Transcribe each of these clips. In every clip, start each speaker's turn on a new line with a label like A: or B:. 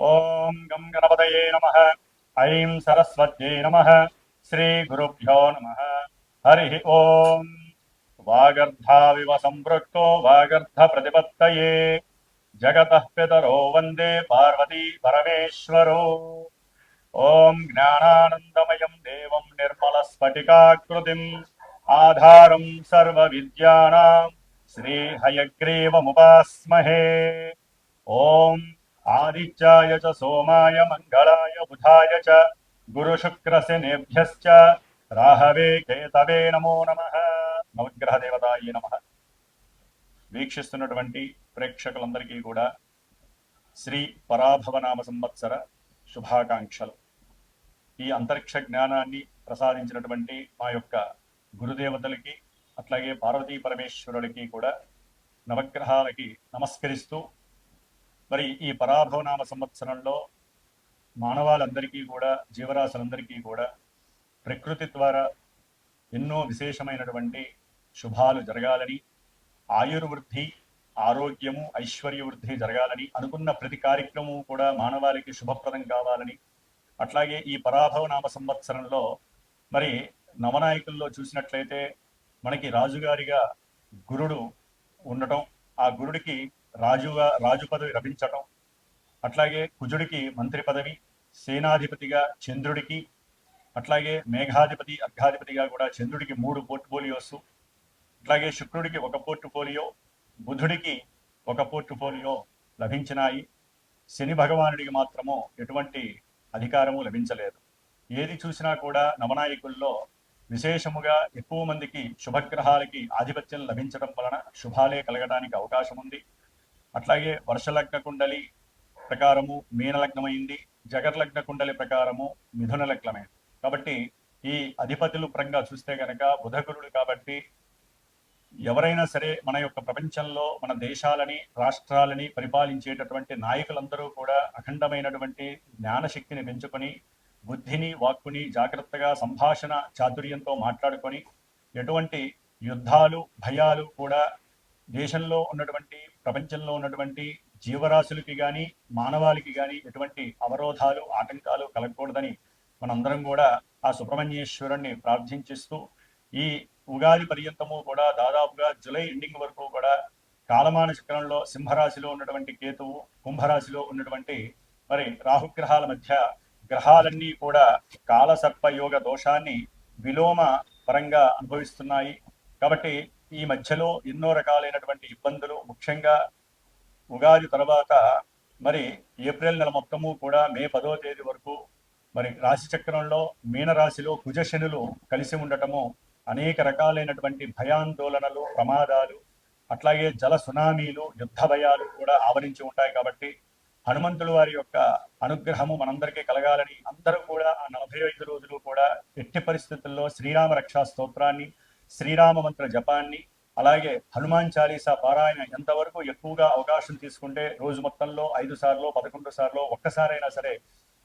A: ఓం గం గణపతయే నమః. ఐం సరస్వత్యై నమః. శ్రీ గురుభ్యో నమః. హరి ఓం. వాగర్ధావివ సంపృక్తో వాగర్ధ ప్రతిపత్తయే జగతః పితరో వందే పార్వతీ పరమేశ్వరో. ఓం జ్ఞానానందమయం దేవం నిర్మలస్ఫటికాకృతిం ఆధారం సర్వవిద్యానాం శ్రీహయగ్రీవముపాస్మహే. ఓం ఆదిత్యాయ చ సోమాయ మంగళాయ బుధాయ చ గురుశుక్రశనిభ్యశ్చ రాహవే కేతవే నమో నమః. నవగ్రహ దేవతాయ నమః. వీక్షిస్తున్నటువంటి ప్రేక్షకులందరికీ కూడా శ్రీ పరాభవనామ సంవత్సర శుభాకాంక్షలు. ఈ అంతరిక్ష జ్ఞానాన్ని ప్రసాదించినటువంటి మా యొక్క గురుదేవతలకి అట్లాగే పార్వతీ పరమేశ్వరులకి కూడా నవగ్రహాలకి నమస్కరిస్తూ, మరి ఈ పరాభవనామ సంవత్సరంలో మానవాళందరికీ కూడా, జీవరాశులందరికీ కూడా ప్రకృతి ద్వారా ఎన్నో విశేషమైనటువంటి శుభాలు జరగాలని, ఆయుర్వృద్ధి, ఆరోగ్యము, ఐశ్వర్యవృద్ధి జరగాలని, అనుకున్న ప్రతి కార్యక్రమం కూడా మానవాళికి శుభప్రదం కావాలని, అట్లాగే ఈ పరాభవనామ సంవత్సరంలో మరి నవనాయకుల్లో చూసినట్లయితే మనకి రాజుగారిగా గురుడు ఉండటం, ఆ గురుడికి రాజు పదవి లభించటం, అట్లాగే కుజుడికి మంత్రి పదవి, సేనాధిపతిగా చంద్రుడికి, అట్లాగే మేఘాధిపతి అర్ఘాధిపతిగా కూడా చంద్రుడికి 3 పోర్ట్ఫోలియోస్, అట్లాగే శుక్రుడికి 1 పోర్ట్ఫోలియో, బుధుడికి 1 పోర్ట్ఫోలియో లభించినాయి. శని భగవానుడికి మాత్రము ఎటువంటి అధికారము లభించలేదు. ఏది చూసినా కూడా నవనాయకుల్లో విశేషముగా ఎక్కువ మందికి శుభగ్రహాలకి ఆధిపత్యం లభించడం వలన శుభాలే కలగడానికి అవకాశం ఉంది. అట్లాగే వర్షలగ్న కుండలి ప్రకారము మీనలగ్నమైంది, జగర్లగ్న కుండలి ప్రకారము మిథున లగ్నమైంది. కాబట్టి ఈ అధిపతులు పరంగా చూస్తే కనుక బుధగురుడు కాబట్టి ఎవరైనా సరే మన యొక్క ప్రపంచంలో మన దేశాలని, రాష్ట్రాలని పరిపాలించేటటువంటి నాయకులందరూ కూడా అఖండమైనటువంటి జ్ఞానశక్తిని పెంచుకొని, బుద్ధిని, వాక్కుని జాగ్రత్తగా సంభాషణ చాతుర్యంతో మాట్లాడుకొని, ఎటువంటి యుద్ధాలు, భయాలు కూడా దేశంలో ఉన్నటువంటి, ప్రపంచంలో ఉన్నటువంటి జీవరాశులకి కానీ, మానవాళికి కానీ ఎటువంటి అవరోధాలు, ఆటంకాలు కలగకూడదని మనందరం కూడా ఆ సుబ్రహ్మణ్యేశ్వరుణ్ణి ప్రార్థించిస్తూ, ఈ ఉగాది పర్యంతము కూడా దాదాపుగా జూలై ఎండింగ్ వరకు కూడా కాలమాన చక్రంలో సింహరాశిలో ఉన్నటువంటి కేతువు, కుంభరాశిలో ఉన్నటువంటి మరి రాహుగ్రహాల మధ్య గ్రహాలన్నీ కూడా కాలసర్పయోగ దోషాన్ని విలోమ పరంగా అనుభవిస్తున్నాయి. కాబట్టి ఈ మధ్యలో ఎన్నో రకాలైనటువంటి ఇబ్బందులు, ముఖ్యంగా ఉగాది తర్వాత మరి ఏప్రిల్ నెల మొత్తము కూడా మే 10వ తేదీ వరకు మరి రాశి చక్రంలో మీనరాశిలో కుజశనులు కలిసి ఉండటము అనేక రకాలైనటువంటి భయాందోళనలు, ప్రమాదాలు, అట్లాగే జల సునామీలు, యుద్ధ భయాలు కూడా ఆవరించి ఉంటాయి. కాబట్టి హనుమంతుల వారి యొక్క అనుగ్రహము మనందరికీ కలగాలని అందరూ కూడా ఆ 45 రోజులు కూడా ఎట్టి పరిస్థితుల్లో శ్రీరామ రక్షా స్తోత్రాన్ని, శ్రీరామ మంత్ర జపాన్ని, అలాగే హనుమాన్ చాలీసా పారాయణ ఎంతవరకు ఎక్కువగా అవకాశం తీసుకుంటే రోజు మొత్తంలో 5 సార్లు, 11 సార్లు, ఒక్కసారైనా సరే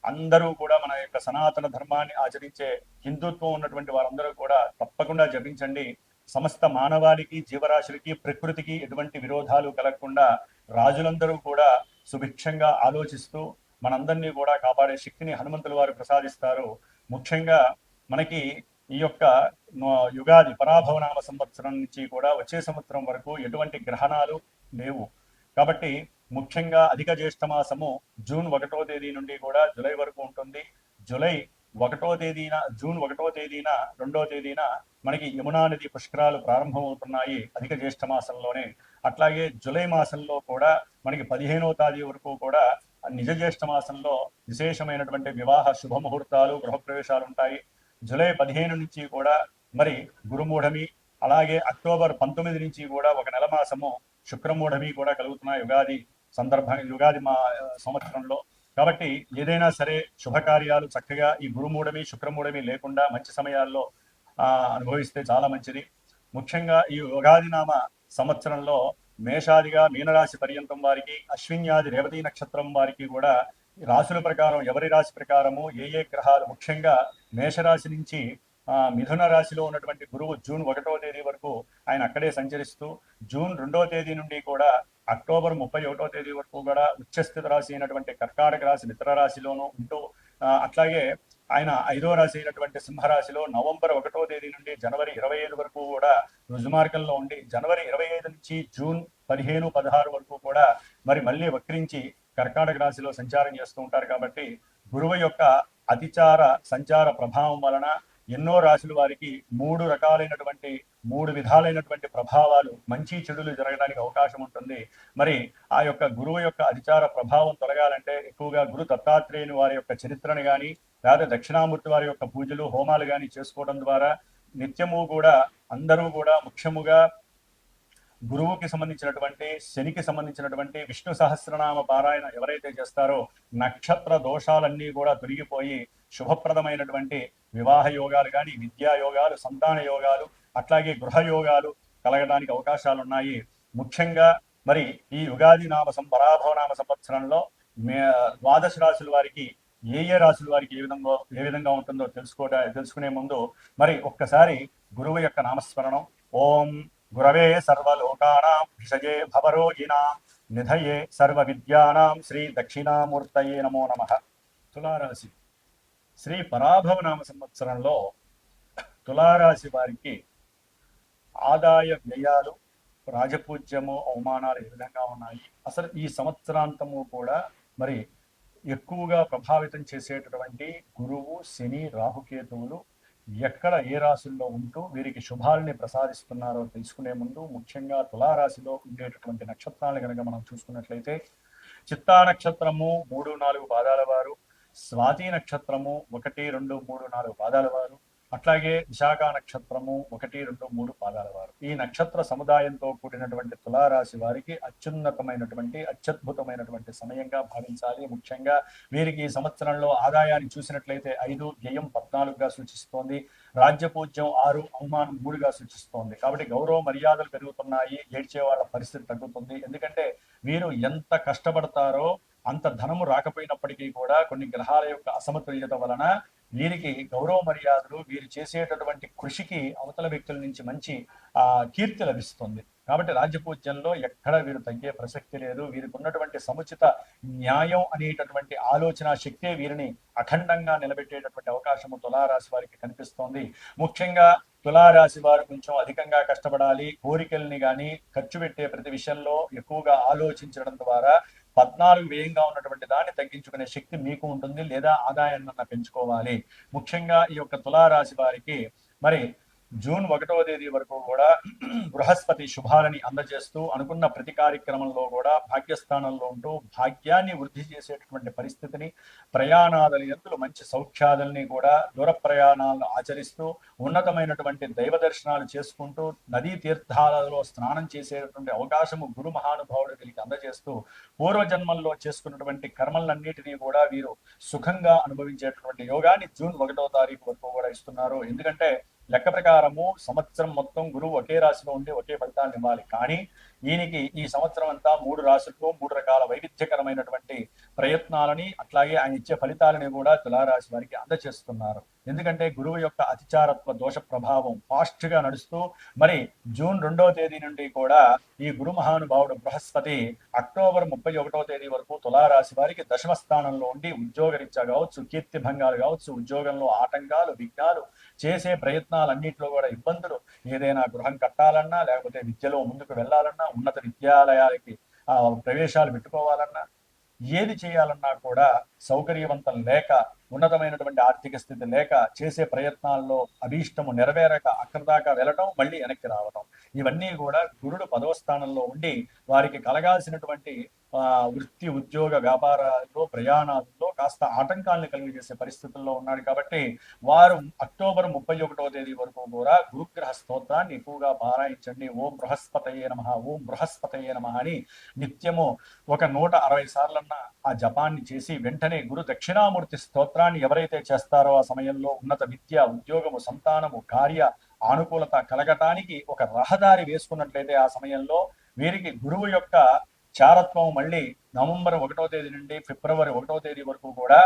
A: అందరూ కూడా మన యొక్క సనాతన ధర్మాన్ని ఆచరించే హిందుత్వం ఉన్నటువంటి వారందరూ కూడా తప్పకుండా జపించండి. సమస్త మానవాళికి, జీవరాశులకి, ప్రకృతికి ఎటువంటి విరోధాలు కలగకుండా రాజులందరూ కూడా సుభిక్షంగా ఆలోచిస్తూ మనందరినీ కూడా కాపాడే శక్తిని హనుమంతుల వారు ప్రసాదిస్తారు. ముఖ్యంగా మనకి ఈ యొక్క యుగాది పరాభవనామ సంవత్సరం నుంచి కూడా వచ్చే సంవత్సరం వరకు ఎటువంటి గ్రహణాలు లేవు. కాబట్టి ముఖ్యంగా అధిక జ్యేష్ఠ మాసము జూన్ 1వ తేదీ నుండి కూడా జూలై వరకు ఉంటుంది. జూలై 1వ తేదీన, జూన్ 1వ తేదీన, 2వ తేదీన మనకి యమునా నది పుష్కరాలు ప్రారంభమవుతున్నాయి అధిక జ్యేష్ఠ మాసంలోనే. అట్లాగే జూలై మాసంలో కూడా మనకి 15వ తేదీ వరకు కూడా నిజ జ్యేష్ఠ మాసంలో విశేషమైనటువంటి వివాహ శుభముహూర్తాలు, గృహప్రవేశాలు ఉంటాయి. జూలై 15 నుంచి కూడా మరి గురుమూఢమి, అలాగే అక్టోబర్ 19 నుంచి కూడా ఒక నెల మాసము శుక్రమూఢమి కూడా కలుగుతున్నాయి యుగాది మా సంవత్సరంలో. కాబట్టి ఏదైనా సరే శుభకార్యాలు చక్కగా ఈ గురుమూఢమి, శుక్రమూఢమి లేకుండా మంచి సమయాల్లో అనుభవిస్తే చాలా మంచిది. ముఖ్యంగా ఈ యుగాది నామ సంవత్సరంలో మేషాదిగా మీనరాశి పర్యంతం వారికి, అశ్విన్యాది రేవతి నక్షత్రం వారికి కూడా రాశుల ప్రకారం ఎవరి రాశి ప్రకారము ఏ గ్రహాలు, ముఖ్యంగా మేషరాశి నుంచి మిథున రాశిలో ఉన్నటువంటి గురువు జూన్ 1వ తేదీ వరకు ఆయన అక్కడే సంచరిస్తూ జూన్ 2వ తేదీ నుండి కూడా అక్టోబర్ 31వ తేదీ వరకు కూడా ఉచ్చస్థిత రాశి అయినటువంటి కర్కాటక రాశి మిత్ర రాశిలోనూ ఉంటూ అట్లాగే ఆయన 5వ రాశి అయినటువంటి సింహరాశిలో నవంబర్ 1వ తేదీ నుండి జనవరి 25 వరకు కూడా రుజుమార్గంలో ఉండి జనవరి 25 నుంచి జూన్ 15-16 వరకు కూడా మళ్ళీ వక్రించి కర్కాటక రాశిలో సంచారం చేస్తూ ఉంటారు. కాబట్టి గురువు యొక్క అతిచార సంచార ప్రభావం వలన ఎన్నో రాశుల వారికి మూడు విధాలైనటువంటి ప్రభావాలు మంచి చెడులు జరగడానికి అవకాశం ఉంటుంది. మరి ఆ యొక్క గురువు యొక్క అధిచార ప్రభావం తొలగాలంటే ఎక్కువగా గురు దత్తాత్రేయుని వారి యొక్క చరిత్రను కానీ లేదా దక్షిణామూర్తి వారి యొక్క పూజలు హోమాలు కానీ చేసుకోవడం ద్వారా నిత్యము కూడా అందరూ కూడా ముఖ్యముగా గురువుకి సంబంధించినటువంటి శనికి సంబంధించినటువంటి విష్ణు సహస్రనామ పారాయణ ఎవరైతే చేస్తారో నక్షత్ర దోషాలన్నీ కూడా తొలగిపోయి శుభప్రదమైనటువంటి వివాహ యోగాలు కానీ విద్యా యోగాలు సంతాన యోగాలు అట్లాగే గృహ యోగాలు కలగడానికి అవకాశాలు ఉన్నాయి. ముఖ్యంగా మరి ఈ యుగాది పరాభవ నామ సంవత్సరంలో ద్వాదశ రాశుల వారికి ఏ రాశుల వారికి ఏ విధంగా ఉంటుందో తెలుసుకునే ముందు మరి ఒక్కసారి గురువు యొక్క నామస్మరణం. ఓం గురవే సర్వలోకానాం విషజే భవరోగిణాం నిధయే సర్వ విద్యానాం శ్రీ దక్షిణామూర్తయే నమో నమః. తులారాశి శ్రీ పరాభవ నామ సంవత్సరంలో తులారాశి వారికి ఆదాయ వ్యయాలు రాజపూజ్యము అవమానాలు ఏ విధంగా ఉన్నాయి, అసలు ఈ సంవత్సరాంతము కూడా మరి ఎక్కువగా ప్రభావితం చేసేటటువంటి గురువు శని రాహుకేతువులు ఎక్కడ ఏ రాశుల్లో ఉంటూ వీరికి శుభాలని ప్రసాదిస్తున్నారో తెలుసుకునే ముందు ముఖ్యంగా తులారాశిలో ఉండేటటువంటి నక్షత్రాలను కనుక మనం చూసుకున్నట్లయితే చిత్తా నక్షత్రము 3-4 పాదాల వారు, స్వాతి నక్షత్రము 1-2-3-4 పాదాల వారు, అట్లాగే విశాఖ నక్షత్రము 1-2-3 పాదాల వారు. ఈ నక్షత్ర సముదాయంతో కూడినటువంటి తులారాశి వారికి అత్యద్భుతమైనటువంటి సమయంగా భావించాలి. ముఖ్యంగా వీరికి ఈ సంవత్సరంలో ఆదాయాన్ని చూసినట్లయితే 5, వ్యయం 14గా సూచిస్తోంది, రాజ్యపూజ్యం 6, అవమానం 3గా సూచిస్తోంది. కాబట్టి గౌరవ మర్యాదలు పెరుగుతున్నాయి, ఏడ్చే వాళ్ళ పరిస్థితి తగ్గుతుంది. ఎందుకంటే వీరు ఎంత కష్టపడతారో అంత ధనము రాకపోయినప్పటికీ కూడా కొన్ని గ్రహాల యొక్క అసమతుల్యత వలన వీరికి గౌరవ మర్యాదలు వీరు చేసేటటువంటి కృషికి అవతల వ్యక్తుల నుంచి మంచి కీర్తి లభిస్తుంది. కాబట్టి రాజ్యపూజ్యంలో ఎక్కడ వీరు తగ్గే ప్రసక్తి లేదు. వీరికి ఉన్నటువంటి సముచిత న్యాయం అనేటటువంటి ఆలోచన శక్తే వీరిని అఖండంగా నిలబెట్టేటటువంటి అవకాశము తులారాశి వారికి కనిపిస్తోంది. ముఖ్యంగా తులారాశి వారు కొంచెం అధికంగా కష్టపడాలి. కోరికల్ని కానీ ఖర్చు పెట్టే ప్రతి విషయంలో ఎక్కువగా ఆలోచించడం ద్వారా 14 వ్యయంగా ఉన్నటువంటి దాన్ని తగ్గించుకునే శక్తి మీకు ఉంటుంది, లేదా ఆదాయాన్ని పెంచుకోవాలి. ముఖ్యంగా ఈ యొక్క తులారాశి వారికి మరి జూన్ 1వ తేదీ వరకు కూడా బృహస్పతి శుభాలని అందజేస్తూ అనుకున్న ప్రతి కార్యక్రమంలో కూడా భాగ్యస్థానంలో ఉంటూ భాగ్యాన్ని వృద్ధి చేసేటటువంటి పరిస్థితిని, ప్రయాణాల యందు మంచి సౌఖ్యాలని కూడా దూర ప్రయాణాలను ఆచరిస్తూ ఉన్నతమైనటువంటి దైవ దర్శనాలు చేసుకుంటూ నదీ తీర్థాలలో స్నానం చేసేటటువంటి అవకాశము గురు మహానుభావుడు వీరికి అందజేస్తూ పూర్వజన్మల్లో చేసుకున్నటువంటి కర్మలన్నిటినీ కూడా వీరు సుఖంగా అనుభవించేటటువంటి యోగాన్ని జూన్ 1వ తారీఖు వరకు కూడా ఇస్తున్నారు. ఎందుకంటే లెక్క ప్రకారము సంవత్సరం మొత్తం గురువు ఒకే రాశిలో ఉండి ఒకే ఫలితాన్ని ఇవ్వాలి. కానీ ఈయనకి ఈ సంవత్సరం అంతా 3 రాశుల్లో 3 రకాల వైవిధ్యకరమైనటువంటి ప్రయత్నాలని అట్లాగే ఆయన ఇచ్చే ఫలితాలని కూడా తులారాశి వారికి అందజేస్తున్నారు. ఎందుకంటే గురువు యొక్క అతిచారత్వ దోష ప్రభావం ఫాస్ట్ గా నడుస్తూ మరి జూన్ 2వ తేదీ నుండి కూడా ఈ గురు మహానుభావుడు బృహస్పతి అక్టోబర్ 31వ తేదీ వరకు తులారాశి వారికి దశమ స్థానంలో ఉండి ఉద్యోగరీత్యా కావచ్చు, కీర్తి భంగాలు కావచ్చు, ఉద్యోగంలో ఆటంకాలు, విఘ్నాలు, చేసే ప్రయత్నాలన్నింటిలో కూడా ఇబ్బందులు, ఏదైనా గృహం కట్టాలన్నా లేకపోతే విద్యలో ముందుకు వెళ్ళాలన్నా, ఉన్నత విద్యాలయాలకి ప్రవేశాలు పెట్టుకోవాలన్నా, ఏది చేయాలన్నా కూడా సౌకర్యవంతం లేక, ఉన్నతమైనటువంటి ఆర్థిక స్థితి లేక, చేసే ప్రయత్నాల్లో అభీష్టము నెరవేరక అక్కడి దాకా వెళ్ళటం, మళ్ళీ వెనక్కి రావటం, ఇవన్నీ కూడా గురుడు 10వ స్థానంలో ఉండి వారికి కలగాల్సినటువంటి వృత్తి, ఉద్యోగ, వ్యాపారాల్లో, ప్రయాణాల్లో కాస్త ఆటంకాలను కలిగజేసే పరిస్థితుల్లో ఉన్నాడు. కాబట్టి వారు అక్టోబర్ 31వ తేదీ వరకు కూడా గురుగ్రహ స్తోత్రాన్ని ఎక్కువగా పారాయించండి. ఓం బృహస్పతయే నమః, ఓం బృహస్పతయే నమః అని నిత్యము ఒక 160 సార్లన్నా ఆ జపాన్ని చేసి వెంటనే గురు దక్షిణామూర్తి స్తోత్రాన్ని ఎవరైతే చేస్తారో ఆ సమయంలో ఉన్నత విద్య, ఉద్యోగము, సంతానము, కార్య ఆనుకూలత కలగటానికి ఒక రహదారి వేసుకున్నట్లయితే ఆ సమయంలో వీరికి గురువు యొక్క చారత్వం మళ్ళీ నవంబర్ 1వ తేదీ నుండి ఫిబ్రవరి 1వ తేదీ వరకు కూడా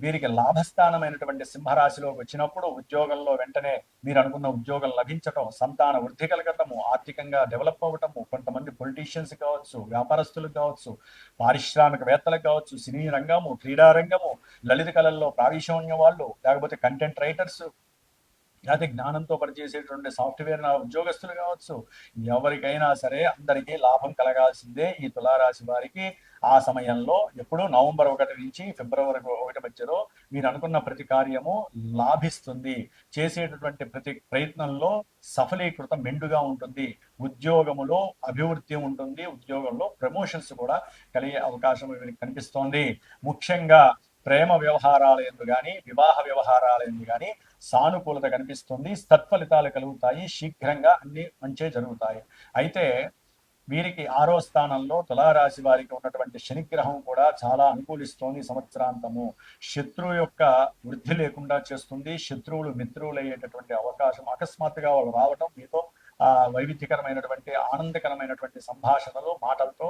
A: వీరికి లాభస్థానమైనటువంటి సింహరాశిలోకి వచ్చినప్పుడు ఉద్యోగంలో వెంటనే మీరు అనుకున్న ఉద్యోగం లభించటం, సంతాన వృద్ధి కలగటము, ఆర్థికంగా డెవలప్ అవ్వటము, కొంతమంది పొలిటీషియన్స్ కావచ్చు, వ్యాపారస్తులకు కావచ్చు, పారిశ్రామికవేత్తలకు కావచ్చు, సినీ రంగము, క్రీడా రంగము, లలిత కళల్లో ప్రావీణ్యం వాళ్ళు, లేకపోతే కంటెంట్ రైటర్స్, లేకపోతే జ్ఞానంతో పనిచేసేటువంటి సాఫ్ట్వేర్ ఉద్యోగస్తులు కావచ్చు, ఎవరికైనా సరే అందరికీ లాభం కలగాల్సిందే ఈ తులారాశి వారికి. ఆ సమయంలో ఎప్పుడు నవంబర్ 1 నుంచి ఫిబ్రవరి 1 మధ్యలో మీరు అనుకున్న ప్రతి కార్యము లాభిస్తుంది. చేసేటటువంటి ప్రతి ప్రయత్నంలో సఫలీకృతం మెండుగా ఉంటుంది. ఉద్యోగములో అభివృద్ధి ఉంటుంది. ఉద్యోగంలో ప్రమోషన్స్ కూడా కలిగే అవకాశం కనిపిస్తోంది. ముఖ్యంగా ప్రేమ వ్యవహారాల ఎందు కానీ, వివాహ వ్యవహారాల ఎందు కానీ సానుకూలత కనిపిస్తుంది. సత్ఫలితాలు కలుగుతాయి. శీఘ్రంగా అన్ని మంచి జరుగుతాయి. అయితే వీరికి 6వ స్థానంలో తులారాశి వారికి ఉన్నటువంటి శనిగ్రహం కూడా చాలా అనుకూలిస్తోంది. సంవత్సరాంతము శత్రువు యొక్క వృద్ధి లేకుండా చేస్తుంది. శత్రువులు మిత్రువులు అయ్యేటటువంటి అవకాశం, అకస్మాత్తుగా వాళ్ళు రావటం, మీతో వైవిధ్యకరమైనటువంటి ఆనందకరమైనటువంటి సంభాషణలు, మాటలతో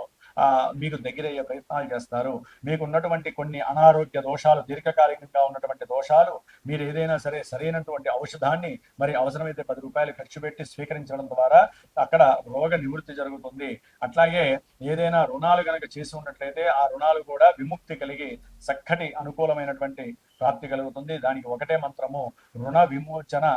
A: మీకు దగ్గరయ్యే ప్రయత్నాలు చేస్తారు. మీకు ఉన్నటువంటి కొన్ని అనారోగ్య దోషాలు, దీర్ఘకాలికంగా ఉన్నటువంటి దోషాలు, మీరు ఏదైనా సరే సరైనటువంటి ఔషధాన్ని మరి అవసరమైతే 10 రూపాయలు ఖర్చు పెట్టి స్వీకరించడం ద్వారా అక్కడ రోగ నివృత్తి జరుగుతుంది. అట్లాగే ఏదైనా రుణాలు కనుక చేసి ఉన్నట్లయితే ఆ రుణాలు కూడా విముక్తి కలిగి చక్కటి అనుకూలమైనటువంటి ప్రాప్తి కలుగుతుంది. దానికి ఒకటే మంత్రము, రుణ విమోచన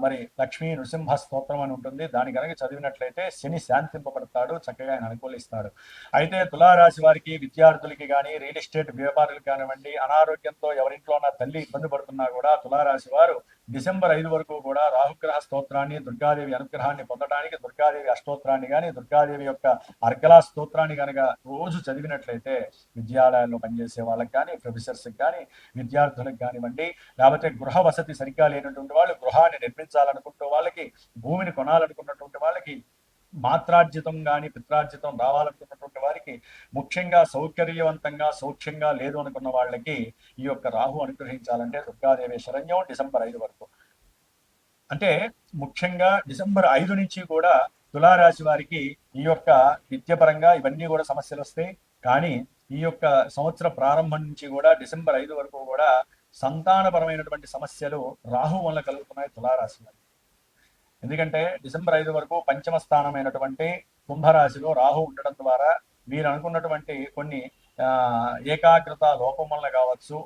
A: మరి లక్ష్మీ నృసింహ స్తోత్రం అని ఉంటుంది. దాని కనుక చదివినట్లయితే శని శాంతింపబడతాడు, చక్కగా ఆయన అనుకూలిస్తాడు. అయితే తులారాశి వారికి, విద్యార్థులకి కానీ, రియల్ ఎస్టేట్ వ్యాపారులకు కానివ్వండి, అనారోగ్యంతో ఎవరింట్లో నా తల్లి ఇబ్బంది పడుతున్నా కూడా తులారాశి వారు డిసెంబర్ 5 వరకు కూడా రాహుగ్రహ స్తోత్రాన్ని, దుర్గాదేవి అనుగ్రహాన్ని పొందడానికి దుర్గాదేవి అష్టోత్రాన్ని కానీ, దుర్గాదేవి యొక్క అర్గలా స్తోత్రాన్ని కనుక రోజు చదివినట్లయితే విద్యాలయాల్లో పనిచేసే వాళ్ళకి కానీ, ప్రొఫెసర్స్కి కానీ, విద్యార్థులకు కానివ్వండి, లేకపోతే గృహ వసతి సరిగ్గా లేనటువంటి వాళ్ళు గృహాన్ని నిర్మించాలనుకుంటూ వాళ్ళకి, భూమిని కొనాలనుకున్నటువంటి వాళ్ళకి, మాత్రార్జితం కానీ పిత్రార్జితం రావాలనుకున్నటువంటి వారికి, ముఖ్యంగా సౌకర్యవంతంగా సౌఖ్యంగా లేదు అనుకున్న వాళ్ళకి ఈ యొక్క రాహు అనుగ్రహించాలంటే దుర్గాదేవి శరణ్యం డిసెంబర్ 5 వరకు. అంటే ముఖ్యంగా డిసెంబర్ 5 నుంచి కూడా తులారాశి వారికి ఈ యొక్క విద్యపరంగా ఇవన్నీ కూడా సమస్యలు వస్తాయి. కానీ ఈ యొక్క సంవత్సర ప్రారంభం నుంచి కూడా డిసెంబర్ 5 వరకు కూడా సంతానపరమైనటువంటి సమస్యలు రాహు వల్ల కలుగుతున్నాయి తులారాశి వారికి. ఎందుకంటే డిసెంబర్ 5 వరకు పంచమ స్థానమైనటువంటి కుంభరాశిలో రాహు ఉండడం ద్వారా మీరు అనుకున్నటువంటి కొన్ని ఏకాగ్రత లోపం వల్ల కావచ్చు,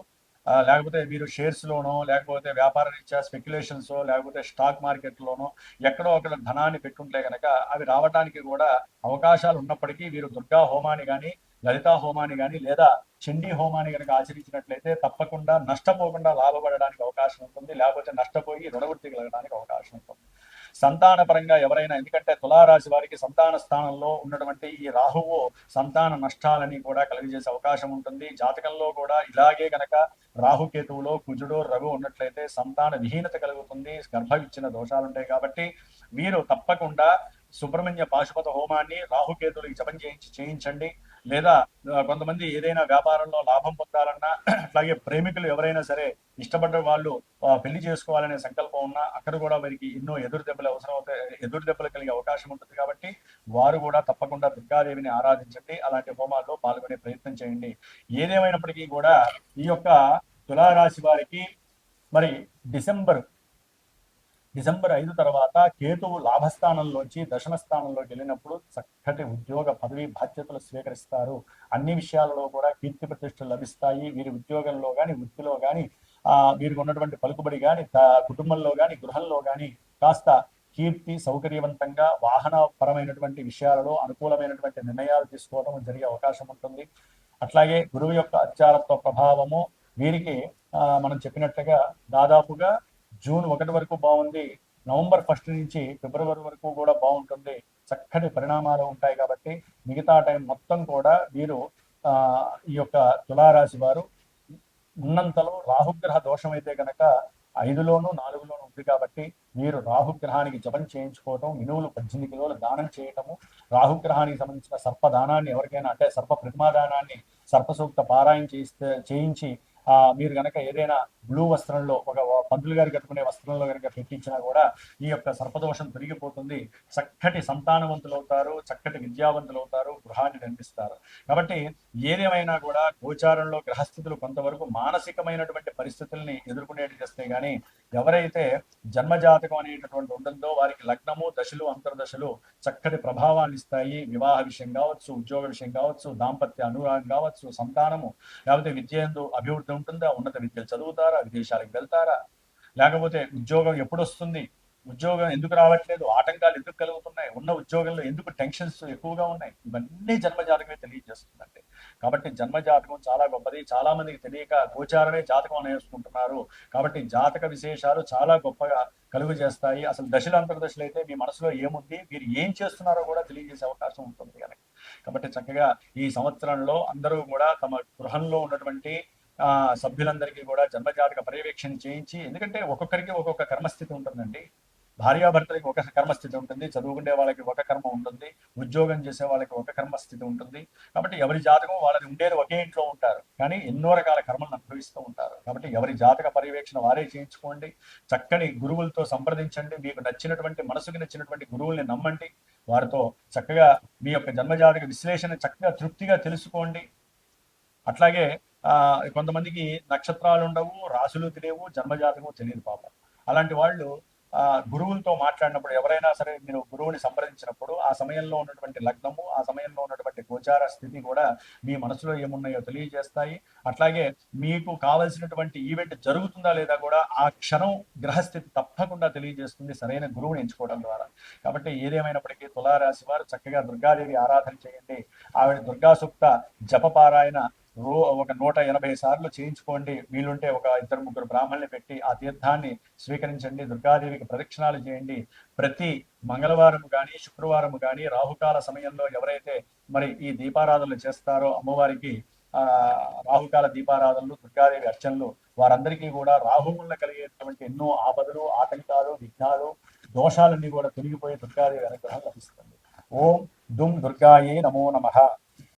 A: లేకపోతే మీరు షేర్స్లోనో, లేకపోతే వ్యాపార రీత్యా స్పెక్యులేషన్స్, లేకపోతే స్టాక్ మార్కెట్లోనో ఎక్కడో ఒక ధనాన్ని పెట్టుంటే కనుక అవి రావడానికి కూడా అవకాశాలు ఉన్నప్పటికీ వీరు దుర్గా హోమాన్ని కానీ, లలితా హోమాన్ని కానీ, లేదా చండీ హోమాన్ని కనుక ఆచరించినట్లయితే తప్పకుండా నష్టపోకుండా లాభపడడానికి అవకాశం ఉంటుంది. లేకపోతే నష్టపోయి రుణవృత్తి కలగడానికి అవకాశం ఉంటుంది. సంతాన పరంగా ఎవరైనా, ఎందుకంటే తులారాశి వారికి సంతాన స్థానంలో ఉన్నటువంటి ఈ రాహువు సంతాన నష్టాలని కూడా కలిగజేసే అవకాశం ఉంటుంది. జాతకంలో కూడా ఇలాగే కనుక రాహుకేతువులో కుజుడు రవి ఉన్నట్లయితే సంతాన విహీనత కలుగుతుంది, గర్భవిచ్చిన దోషాలు ఉంటాయి. కాబట్టి మీరు తప్పకుండా సుబ్రహ్మణ్య పాశుపత హోమాన్ని రాహుకేతువులకి జపం చేయించండి. లేదా కొంతమంది ఏదైనా వ్యాపారంలో లాభం పొందాలన్నా, అట్లాగే ప్రేమికులు ఎవరైనా సరే ఇష్టపడ్డ వాళ్ళు పెళ్లి చేసుకోవాలనే సంకల్పం ఉన్నా అక్కడ కూడా వారికి ఎన్నో ఎదురు దెబ్బలు అవసరం అవుతాయి, ఎదురు దెబ్బలు కలిగే అవకాశం ఉంటుంది. కాబట్టి వారు కూడా తప్పకుండా దుర్గాదేవిని ఆరాధించండి, అలాంటి హోమాల్లో పాల్గొనే ప్రయత్నం చేయండి. ఏదేమైనప్పటికీ కూడా ఈ యొక్క తులారాశి వారికి మరి డిసెంబర్ 5 తర్వాత కేతువు లాభస్థానంలోంచి దశమ స్థానంలోకి వెళ్ళినప్పుడు చక్కటి ఉద్యోగ పదవి బాధ్యతలు స్వీకరిస్తారు. అన్ని విషయాలలో కూడా కీర్తి ప్రతిష్టలు లభిస్తాయి. వీరి ఉద్యోగంలో కానీ, వృత్తిలో కానీ, వీరికి ఉన్నటువంటి పలుకుబడి కానీ, కుటుంబంలో కానీ, గృహంలో కానీ కాస్త కీర్తి, సౌకర్యవంతంగా వాహనపరమైనటువంటి విషయాలలో అనుకూలమైనటువంటి నిర్ణయాలు తీసుకోవడం జరిగే అవకాశం ఉంటుంది. అట్లాగే గురువు యొక్క అత్యారత్వ ప్రభావము వీరికి మనం చెప్పినట్లుగా దాదాపుగా జూన్ 1 వరకు బాగుంది, నవంబర్ 1 నుంచి ఫిబ్రవరి వరకు కూడా బాగుంటుంది, చక్కటి పరిణామాలు ఉంటాయి. కాబట్టి మిగతా టైం మొత్తం కూడా వీరు ఈ యొక్క తులారాశి వారు ఉన్నంతలో రాహుగ్రహ దోషం అయితే కనుక 5లోను 4లోను ఉంది. కాబట్టి మీరు రాహుగ్రహానికి జపం చేయించుకోవటం, మినువులు 18 కిలోలు దానం చేయటము, రాహుగ్రహానికి సంబంధించిన సర్పదానాన్ని ఎవరికైనా, అంటే సర్ప ప్రతిమాదానాన్ని సర్పసూక్త పారాయణ చేయించి మీరు గనక ఏదైనా బ్లూ వస్త్రంలో ఒక పంతులు గారు కట్టుకునే వస్త్రంలో కనుక పెట్టించినా కూడా ఈ యొక్క సర్పదోషం తొలగిపోతుంది. చక్కటి సంతానవంతులు అవుతారు, చక్కటి విద్యావంతులు అవుతారు, గృహాన్ని నిర్మిస్తారు. కాబట్టి ఏదేమైనా కూడా గోచారంలో గ్రహస్థితులు కొంతవరకు మానసికమైనటువంటి పరిస్థితుల్ని ఎదుర్కొనేటి చేస్తే గానీ ఎవరైతే జన్మజాతకం అనేటటువంటి ఉంటుందో వారికి లగ్నము, దశలు, అంతర్దశలు చక్కటి ప్రభావాన్ని ఇస్తాయి. వివాహ విషయం కావచ్చు, ఉద్యోగ విషయం కావచ్చు, దాంపత్య అనురాగం కావచ్చు, సంతానము, లేకపోతే విద్య ఎందు అభివృద్ధి ఉంటుందా, ఉన్నత విద్యలు చదువుతారా, విదేశాలకు వెళ్తారా, లేకపోతే ఉద్యోగం ఎప్పుడు వస్తుంది, ఉద్యోగం ఎందుకు రావట్లేదు, ఆటంకాలు ఎందుకు కలుగుతున్నాయి, ఉన్న ఉద్యోగంలో ఎందుకు టెన్షన్స్ ఎక్కువగా ఉన్నాయి, ఇవన్నీ జన్మజాతకమే తెలియజేస్తుందండి. కాబట్టి జన్మజాతకం చాలా గొప్పది. చాలా మందికి తెలియక గోచారమే జాతకం అనేసుకుంటున్నారు. కాబట్టి జాతక విశేషాలు చాలా గొప్పగా కలుగు చేస్తాయి. అసలు దశలు అంతర్దశలు అయితే మీ మనసులో ఏముంది, మీరు ఏం చేస్తున్నారో కూడా తెలియజేసే అవకాశం ఉంటుంది కనుక కాబట్టి చక్కగా ఈ సంవత్సరంలో అందరూ కూడా తమ గృహంలో ఉన్నటువంటి సభ్యులందరికీ కూడా జన్మజాతక పర్యవేక్షణ చేయించి, ఎందుకంటే ఒక్కొక్కరికి ఒక్కొక్క కర్మస్థితి ఉంటుందండి. భార్యాభర్తలకి ఒక కర్మస్థితి ఉంటుంది, చదువుకునే వాళ్ళకి ఒక కర్మ ఉంటుంది, ఉద్యోగం చేసే వాళ్ళకి ఒక కర్మస్థితి ఉంటుంది. కాబట్టి ఎవరి జాతకం వాళ్ళది ఉండేది ఒకే ఇంట్లో ఉంటారు, కానీ ఎన్నో రకాల కర్మలను అనుభవిస్తూ ఉంటారు. కాబట్టి ఎవరి జాతక పర్యవేక్షణ వారే చేయించుకోండి. చక్కని గురువులతో సంప్రదించండి. మీకు నచ్చినటువంటి మనసుకు నచ్చినటువంటి గురువుల్ని నమ్మండి. వారితో చక్కగా మీ యొక్క జన్మజాతక విశ్లేషణ చక్కగా తృప్తిగా తెలుసుకోండి. అట్లాగే కొంతమందికి నక్షత్రాలు ఉండవు, రాసులు తెలియవు, జన్మజాతకం తెలియదు పాపం. అలాంటి వాళ్ళు గురువులతో మాట్లాడినప్పుడు, ఎవరైనా సరే మీరు గురువుని సంప్రదించినప్పుడు ఆ సమయంలో ఉన్నటువంటి లగ్నము, ఆ సమయంలో ఉన్నటువంటి గోచార స్థితి కూడా మీ మనసులో ఏమున్నాయో తెలియజేస్తాయి. అట్లాగే మీకు కావలసినటువంటి ఈవెంట్ జరుగుతుందా లేదా కూడా ఆ క్షణం గ్రహస్థితి తప్పకుండా తెలియజేస్తుంది సరైన గురువుని ఎంచుకోవడం ద్వారా. కాబట్టి ఏదేమైనప్పటికీ తులారాశి వారు చక్కగా దుర్గాదేవి ఆరాధన చేయండి. ఆవిడ దుర్గా సూక్త జపపారాయణ ఒక 180 సార్లు చేయించుకోండి. వీలుంటే ఒక 2-3 బ్రాహ్మణుల్ని పెట్టి ఆ తీర్థాన్ని స్వీకరించండి. దుర్గాదేవికి ప్రదక్షిణాలు చేయండి. ప్రతి మంగళవారం కానీ, శుక్రవారం కానీ, రాహుకాల సమయంలో ఎవరైతే మరి ఈ దీపారాధనలు చేస్తారో అమ్మవారికి రాహుకాల దీపారాధనలు, దుర్గాదేవి అర్చనలు, వారందరికీ కూడా రాహు వల్ల కలిగేటువంటి ఎన్నో ఆపదలు, ఆటంకాలు, విఘ్నాలు, దోషాలన్నీ కూడా తొలగిపోయే దుర్గాదేవి అనుగ్రహం లభిస్తుంది. ఓం దుమ్ దుర్గాయే నమో నమః.